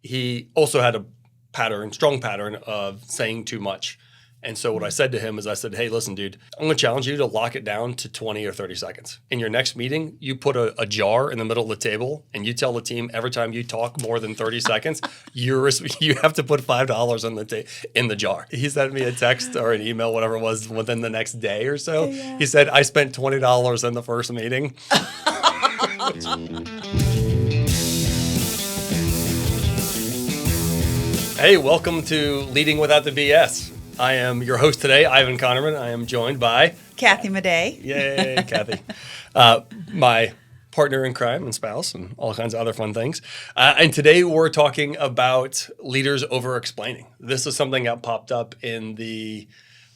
he also had a strong pattern of saying too much. And so what I said to him is I said, hey, listen, dude, I'm going to challenge you to lock it down to 20 or 30 seconds. In your next meeting, you put a jar in the middle of the table and you tell the team every time you talk more than 30 seconds, you have to put $5 in the jar. He sent me a text or an email, whatever it was, within the next day or so. Yeah. He said, I spent $20 in the first meeting. Hey, welcome to Leading Without the BS. I am your host today, Ivan Connerman. I am joined by Kathy Madej. Yay, Kathy. My partner in crime and spouse and all kinds of other fun things. And today we're talking about leaders over-explaining. This is something that popped up in the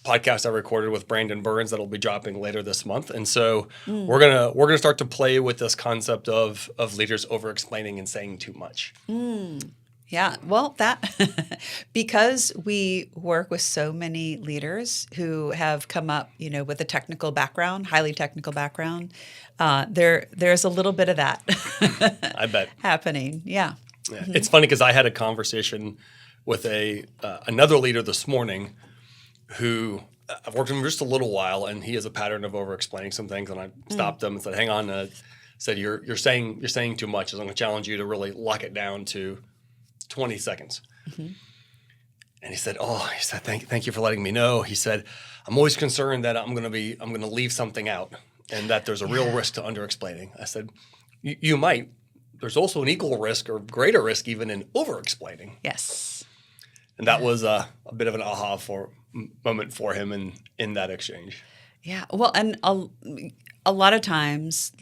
podcast I recorded with Brandon Burns that'll be dropping later this month. And so we're gonna start to play with this concept of leaders over-explaining and saying too much. Yeah, well, because we work with so many leaders who have come up, with a technical background, highly technical background, there's a little bit of that. I bet happening. Yeah. Mm-hmm. It's funny because I had a conversation with another leader this morning who I've worked with him just a little while, and he has a pattern of over-explaining some things. And I stopped him and said, "Hang on," said you're saying too much. I'm going to challenge you to really lock it down to 20 seconds. Mm-hmm. And he said, thank you for letting me know. He said, I'm always concerned that I'm going to leave something out and that there's a real risk to under-explaining. I said, you might. There's also an equal risk or greater risk even in over-explaining. Yes. And that was a bit of an aha moment for him in that exchange. Yeah. Well, and a lot of times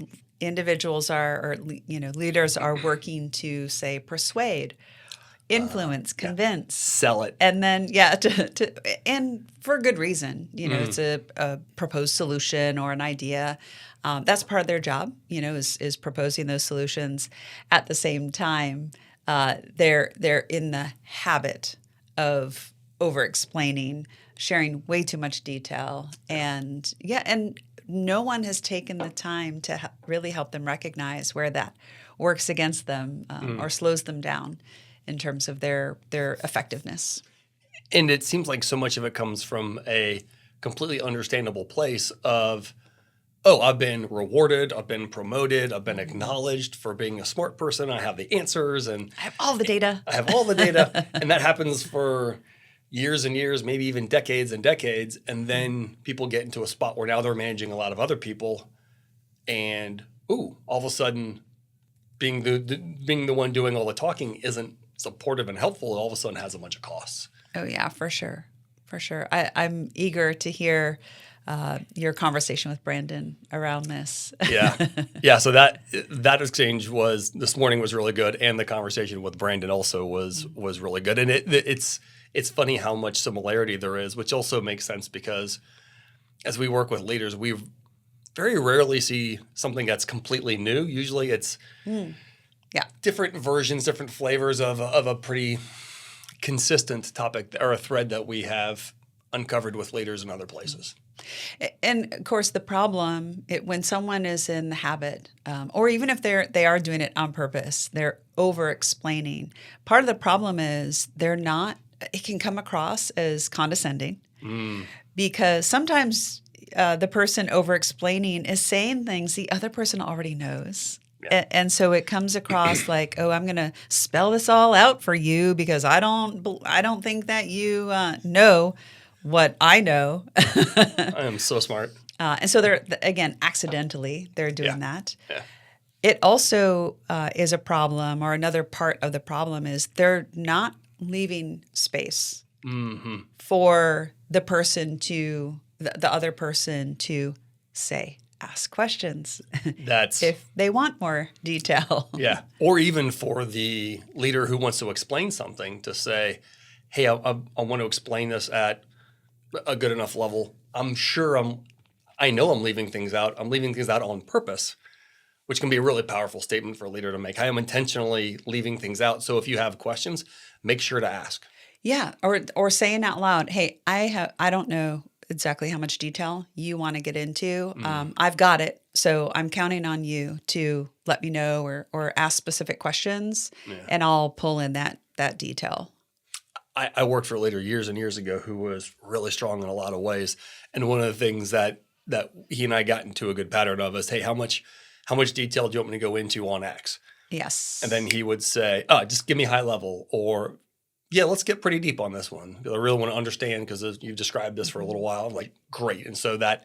individuals leaders are working to, say, persuade, influence, convince, sell it, and then and for good reason. It's a proposed solution or an idea. That's part of their job. Is proposing those solutions. At the same time, they're in the habit of over-explaining, sharing way too much detail, and no one has taken the time to really help them recognize where that works against them or slows them down in terms of their effectiveness. And it seems like so much of it comes from a completely understandable place of, I've been rewarded, I've been promoted, I've been acknowledged for being a smart person, I have the answers, and I have all the data. And that happens for years and years, maybe even decades and decades, and then people get into a spot where now they're managing a lot of other people, and all of a sudden, being the one doing all the talking isn't supportive and helpful. It all of a sudden has a bunch of costs. Oh yeah, for sure. I'm eager to hear your conversation with Brandon around this. Yeah. So that exchange this morning was really good, and the conversation with Brandon also was really good. And it's funny how much similarity there is, which also makes sense because as we work with leaders, we very rarely see something that's completely new. Usually it's different versions, different flavors of a pretty consistent topic or a thread that we have uncovered with leaders in other places. And of course, the problem when someone is in the habit, or even if they are doing it on purpose, they're over-explaining. Part of the problem is it can come across as condescending because sometimes the person over-explaining is saying things the other person already knows. Yeah. And so it comes across like, I'm going to spell this all out for you because I don't think that you know what I know. I am so smart. And so accidentally they're doing that. Yeah. It also is a problem, or another part of the problem is they're not leaving space for the other person to ask questions if they want more detail. Yeah. Or even for the leader who wants to explain something to say, hey, I want to explain this at a good enough level. I know I'm leaving things out. I'm leaving things out on purpose, which can be a really powerful statement for a leader to make. I am intentionally leaving things out. So if you have questions, make sure to ask. Yeah. Or saying out loud, hey, I don't know exactly how much detail you want to get into. I've got it. So I'm counting on you to let me know or ask specific questions, Yeah. and I'll pull in that detail. I worked for a leader years and years ago who was really strong in a lot of ways. And one of the things that he and I got into a good pattern of is, hey, how much detail do you want me to go into on X? Yes. And then he would say, just give me high level, or yeah, let's get pretty deep on this one, because I really want to understand, because you've described this for a little while. I'm like, great. And so that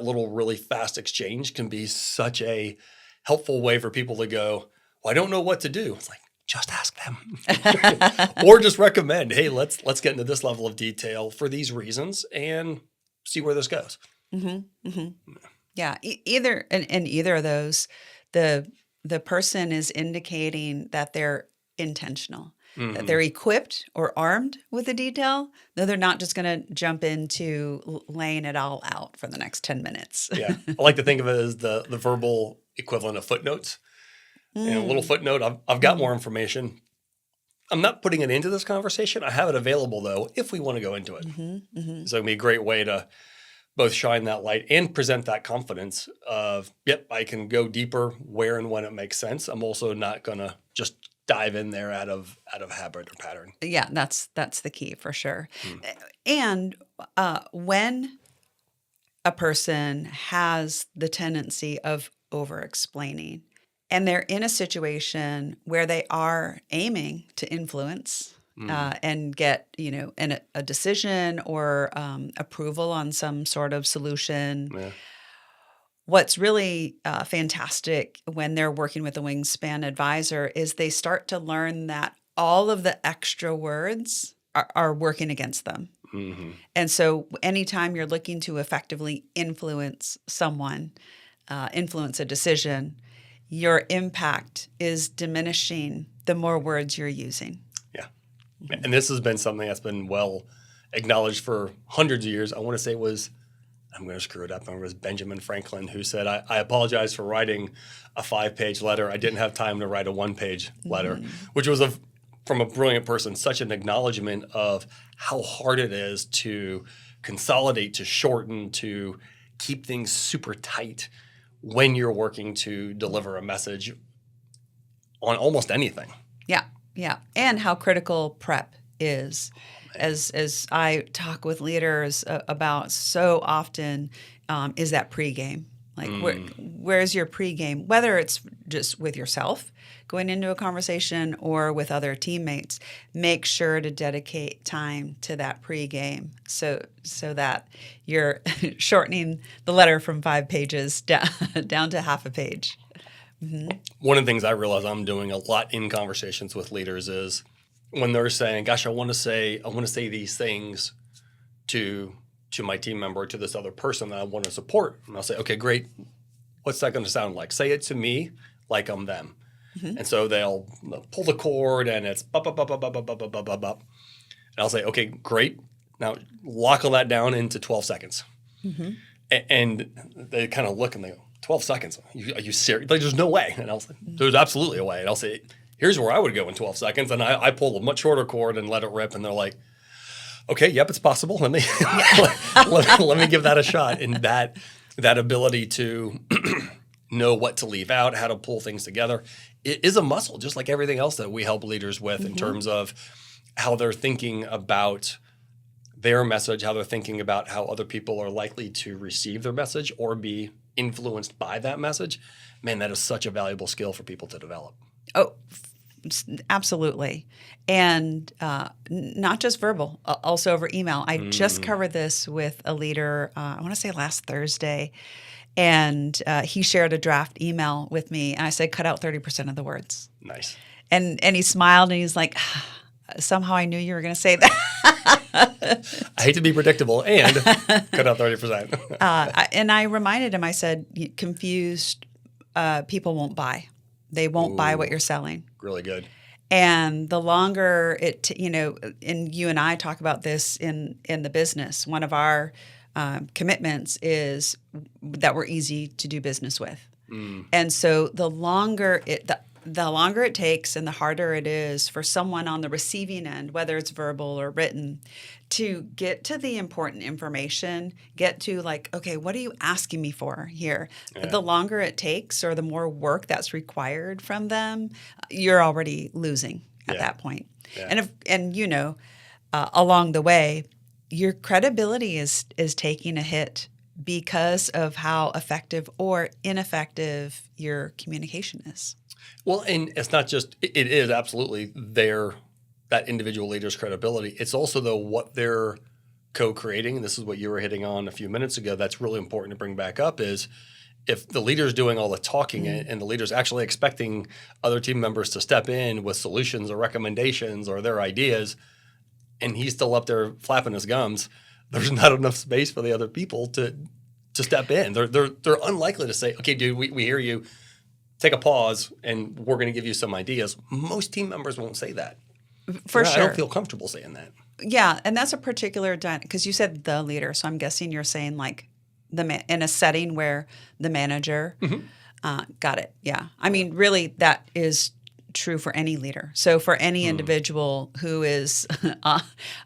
little really fast exchange can be such a helpful way for people to go, well, I don't know what to do. It's like, just ask them. Or just recommend, hey, let's get into this level of detail for these reasons and see where this goes. Mm-hmm. Mm-hmm. Yeah. Either in either of those, the person is indicating that they're intentional, that they're equipped or armed with the detail. No, they're not just going to jump into laying it all out for the next 10 minutes. Yeah. I like to think of it as the verbal equivalent of footnotes. A little footnote. I've got more information. I'm not putting it into this conversation. I have it available, though, if we want to go into it. Mm-hmm. Mm-hmm. So it'd be a great way to both shine that light and present that confidence of, yep, I can go deeper where and when it makes sense. I'm also not going to just dive in there out of habit or pattern. Yeah, that's the key for sure. And when a person has the tendency of over-explaining, and they're in a situation where they are aiming to influence and get, a decision or approval on some sort of solution. Yeah. What's really fantastic when they're working with a wingspan advisor is they start to learn that all of the extra words are working against them. Mm-hmm. And so anytime you're looking to effectively influence someone, influence a decision, your impact is diminishing the more words you're using. Yeah. And this has been something that's been well acknowledged for hundreds of years. I want to say it was, I'm going to screw it up, I remember it was Benjamin Franklin who said, I apologize for writing a 5-page letter. I didn't have time to write a 1-page letter, which was from a brilliant person, such an acknowledgement of how hard it is to consolidate, to shorten, to keep things super tight when you're working to deliver a message on almost anything. Yeah, yeah. And how critical prep is. As I talk with leaders about so often, is that pregame. Like, where's your pregame? Whether it's just with yourself going into a conversation or with other teammates, make sure to dedicate time to that pregame so that you're shortening the letter from 5 pages down to half a page. Mm-hmm. One of the things I realize I'm doing a lot in conversations with leaders is when they're saying, gosh, I want to say these things to my team member, to this other person that I want to support. And I'll say, okay, great. What's that going to sound like? Say it to me like I'm them. Mm-hmm. And so they'll pull the cord and it's bop, bop, bop, bop, bop, bop, bop, bop, bop, bop. And I'll say, okay, great. Now lock all that down into 12 seconds. Mm-hmm. And they kind of look and they go, 12 seconds? Are you serious? Like, there's no way. And I'll say, there's absolutely a way. And I'll say, here's where I would go in 12 seconds. And I pull a much shorter cord and let it rip. And they're like, okay, yep, it's possible. Let me let me give that a shot. And that ability to know what to leave out, how to pull things together, it is a muscle, just like everything else that we help leaders with in terms of how they're thinking about their message, how they're thinking about how other people are likely to receive their message or be influenced by that message. Man, that is such a valuable skill for people to develop. Oh, absolutely. And not just verbal, also over email. I just covered this with a leader, I want to say last Thursday, and he shared a draft email with me, and I said, cut out 30% of the words. Nice. And he smiled, and he's like, somehow I knew you were going to say that. I hate to be predictable and cut out 30%. And I reminded him, I said, confused people won't buy. They won't buy what you're selling. Really good. And the longer and you and I talk about this in the business, one of our commitments is that we're easy to do business with. And so the longer the longer it takes and the harder it is for someone on the receiving end, whether it's verbal or written, to get to the important information, get to like, okay, what are you asking me for here? Yeah. The longer it takes or the more work that's required from them, you're already losing at that point. Yeah. And along the way, your credibility is taking a hit because of how effective or ineffective your communication is. Well, and it's not just, it is absolutely that individual leader's credibility. It's also, though, what they're co-creating. And this is what you were hitting on a few minutes ago. That's really important to bring back up is if the leader's doing all the talking and the leader's actually expecting other team members to step in with solutions or recommendations or their ideas, and he's still up there flapping his gums, there's not enough space for the other people to step in. They're unlikely to say, okay, dude, we hear you. Take a pause, and we're going to give you some ideas. Most team members won't say that. For sure. I don't feel comfortable saying that. Yeah, and that's a particular because you said the leader, so I'm guessing you're saying like in a setting where the manager got it. Yeah, I mean, really, that is true for any leader. So for any individual who is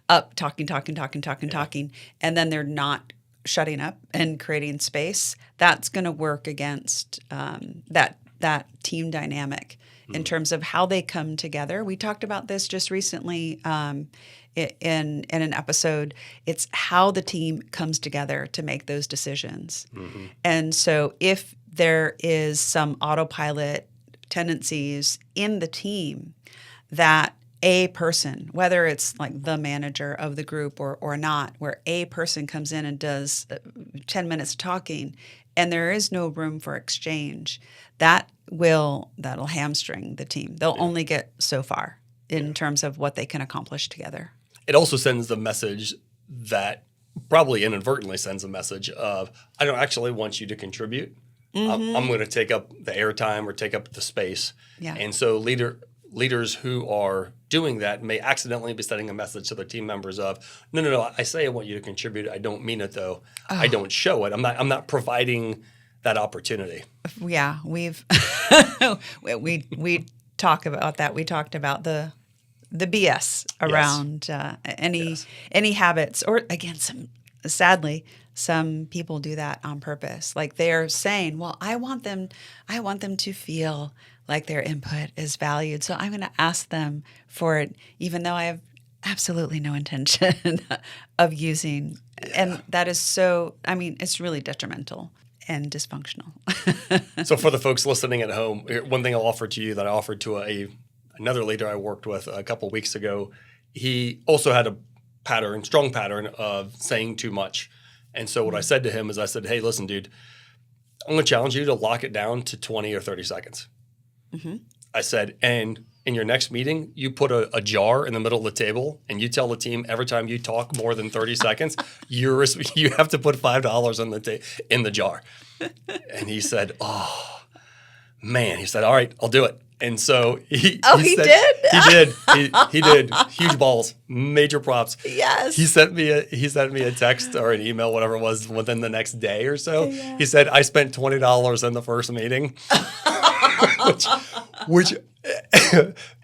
up talking, and then they're not shutting up and creating space, that's going to work against that team dynamic in terms of how they come together. We talked about this just recently in an episode. It's how the team comes together to make those decisions. Mm-hmm. And so if there is some autopilot tendencies in the team that a person, whether it's like the manager of the group or not, where a person comes in and does 10 minutes of talking and there is no room for exchange, that'll hamstring the team. They'll only get so far in terms of what they can accomplish together. It also sends the message that probably inadvertently sends a message of, I don't actually want you to contribute. Mm-hmm. I'm going to take up the airtime or take up the space. Yeah. And so leaders who are doing that may accidentally be sending a message to their team members of, no, I say I want you to contribute. I don't mean it, though. Oh. I don't show it. I'm not providing that opportunity. Yeah, we talk about that. We talked about the BS around any habits, or again, sadly, some people do that on purpose. Like they're saying, well, I want them to feel like their input is valued. So I'm going to ask them for it, even though I have absolutely no intention of using. Yeah. And that is it's really detrimental and dysfunctional. So for the folks listening at home, one thing I'll offer to you that I offered to another leader I worked with a couple of weeks ago, he also had a strong pattern of saying too much. And so what I said to him is I said, hey, listen, dude, I'm going to challenge you to lock it down to 20 or 30 seconds. Mm-hmm. I said, and in your next meeting, you put a jar in the middle of the table and you tell the team every time you talk more than 30 seconds, you have to put $5 in the jar. And he said, oh, man. He said, all right, I'll do it. And so he did? He did. He did. Huge balls, major props. Yes. He sent me a text or an email, whatever it was, within the next day or so. Yeah. He said, I spent $20 in the first meeting, which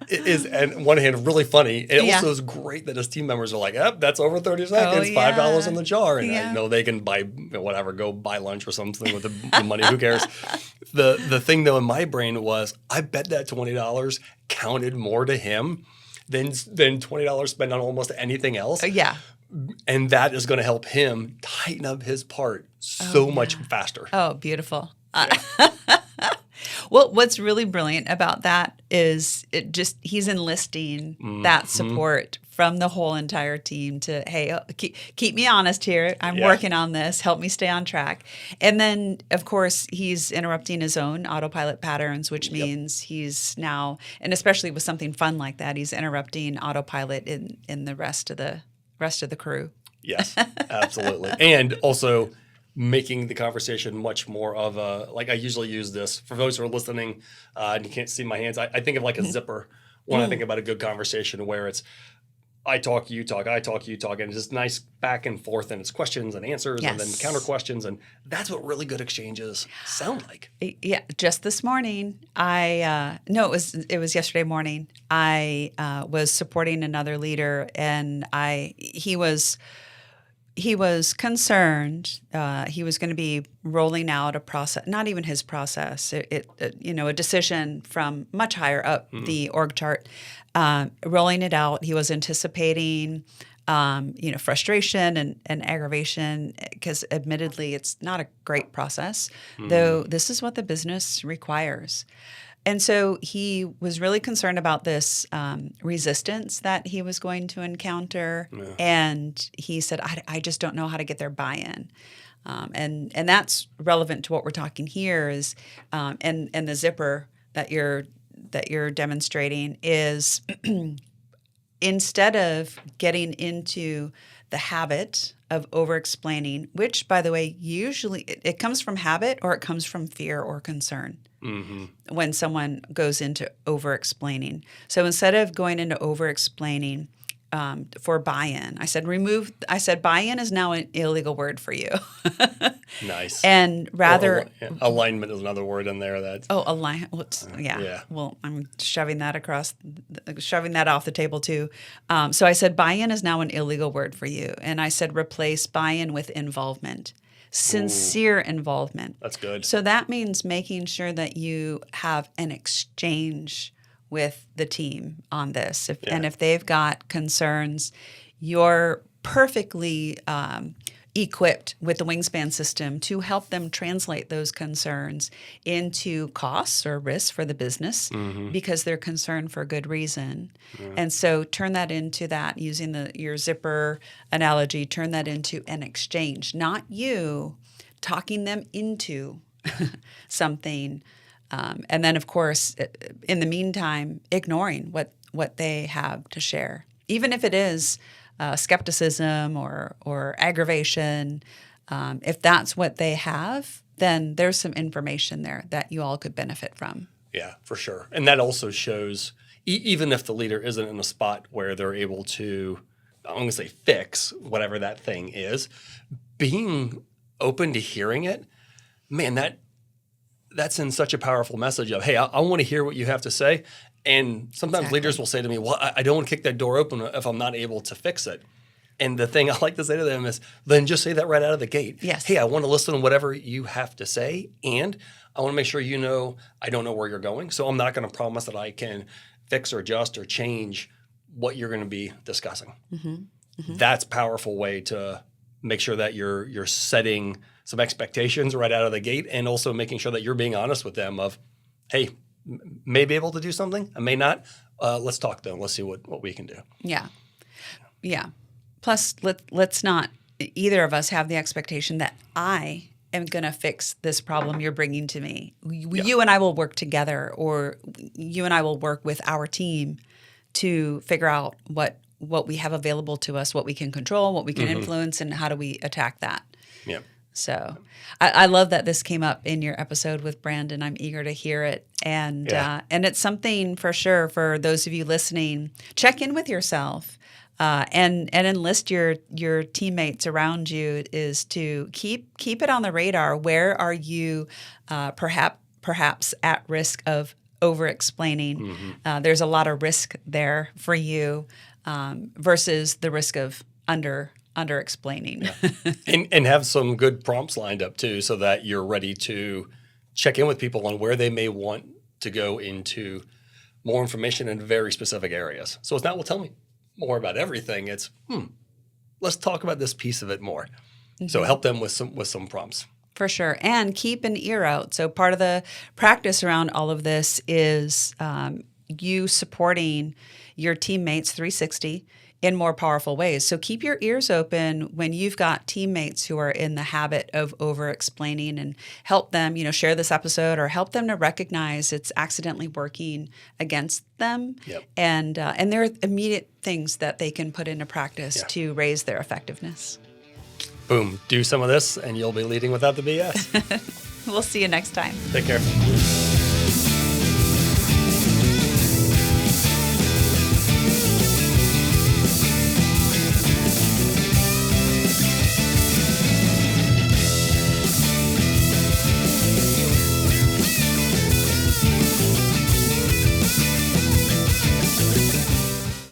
is, on one hand, really funny. It also is great that his team members are like, that's over 30 seconds, $5 in the jar. And I know they can buy whatever, go buy lunch or something with the money. Who cares? The thing, though, in my brain was, I bet that $20 counted more to him than $20 spent on almost anything else. Yeah. And that is going to help him tighten up his part so much faster. Oh, beautiful. Yeah. Well, what's really brilliant about that is he's enlisting that support from the whole entire team to, hey, keep me honest here. I'm working on this. Help me stay on track. And then, of course, he's interrupting his own autopilot patterns, which means he's now, and especially with something fun like that, he's interrupting autopilot in the rest of the crew. Yes, absolutely. And also making the conversation much more of I usually use this for those who are listening and you can't see my hands. I think of like a zipper when I think about a good conversation where it's, I talk, you talk, I talk, you talk, and it's just nice back and forth, and it's questions and answers, and then Yes. counter questions, and that's what really good exchanges sound like. Yeah, just this morning, it was yesterday morning. I was supporting another leader, and he was concerned. He was going to be rolling out a process, not even his process, a decision from much higher up the org chart, rolling it out. He was anticipating, frustration and aggravation because admittedly it's not a great process, though this is what the business requires. And so he was really concerned about this resistance that he was going to encounter. Yeah. And he said, I just don't know how to get their buy-in. And that's relevant to what we're talking here is, and the zipper that you're demonstrating is instead of getting into the habit of over-explaining, which, by the way, usually it comes from habit or it comes from fear or concern. Mm-hmm. When someone goes into over-explaining. So instead of going into over-explaining for buy-in, I said buy-in is now an illegal word for you. Nice. And rather... alignment is another word in there. Alignment. Yeah. Well, I'm shoving that off the table too. So I said buy-in is now an illegal word for you. And I said replace buy-in with involvement. Sincere involvement. That's good. So that means making sure that you have an exchange with the team on this. And if they've got concerns, you're perfectly equipped with the Wingspan system to help them translate those concerns into costs or risks for the business because they're concerned for good reason. Yeah. And so turn that into that, using your zipper analogy, turn that into an exchange, not you talking them into something. And then, of course, in the meantime, ignoring what they have to share, even if it is skepticism or aggravation. If that's what they have, then there's some information there that you all could benefit from. Yeah, for sure. And that also shows, even if the leader isn't in a spot where they're able to, I'm going to say fix whatever that thing is, being open to hearing it, man, that sends such a powerful message of, hey, I want to hear what you have to say. And sometimes leaders will say to me, well, I don't want to kick that door open if I'm not able to fix it. And the thing I like to say to them is, then just say that right out of the gate. Yes. Hey, I want to listen to whatever you have to say, and I want to make sure you know I don't know where you're going, so I'm not going to promise that I can fix or adjust or change what you're going to be discussing. Mm-hmm. Mm-hmm. That's a powerful way to make sure that you're setting some expectations right out of the gate, and also making sure that you're being honest with them of, hey, may be able to do something, I may not. Let's talk though. Let's see what we can do. Yeah. Yeah. Plus, let's not either of us have the expectation that I am going to fix this problem you're bringing to me. You and I will work together, or you and I will work with our team to figure out what we have available to us, what we can control, what we can influence, and how do we attack that. Yeah. So I love that this came up in your episode with Brandon. I'm eager to hear it. And it's something for sure for those of you listening, check in with yourself and enlist your teammates around you is to keep it on the radar. Where are you perhaps at risk of over-explaining? Mm-hmm. There's a lot of risk there for you versus the risk of under-explaining. Yeah. and have some good prompts lined up too, so that you're ready to check in with people on where they may want to go into more information in very specific areas. So it's not, well, tell me more about everything. It's, let's talk about this piece of it more. Mm-hmm. So help them with some prompts. For sure. And keep an ear out. So part of the practice around all of this is you supporting your teammates 360 in more powerful ways. So keep your ears open when you've got teammates who are in the habit of over-explaining, and help them, share this episode or help them to recognize it's accidentally working against them. Yep. And there are immediate things that they can put into practice to raise their effectiveness. Boom. Do some of this and you'll be leading without the BS. We'll see you next time. Take care.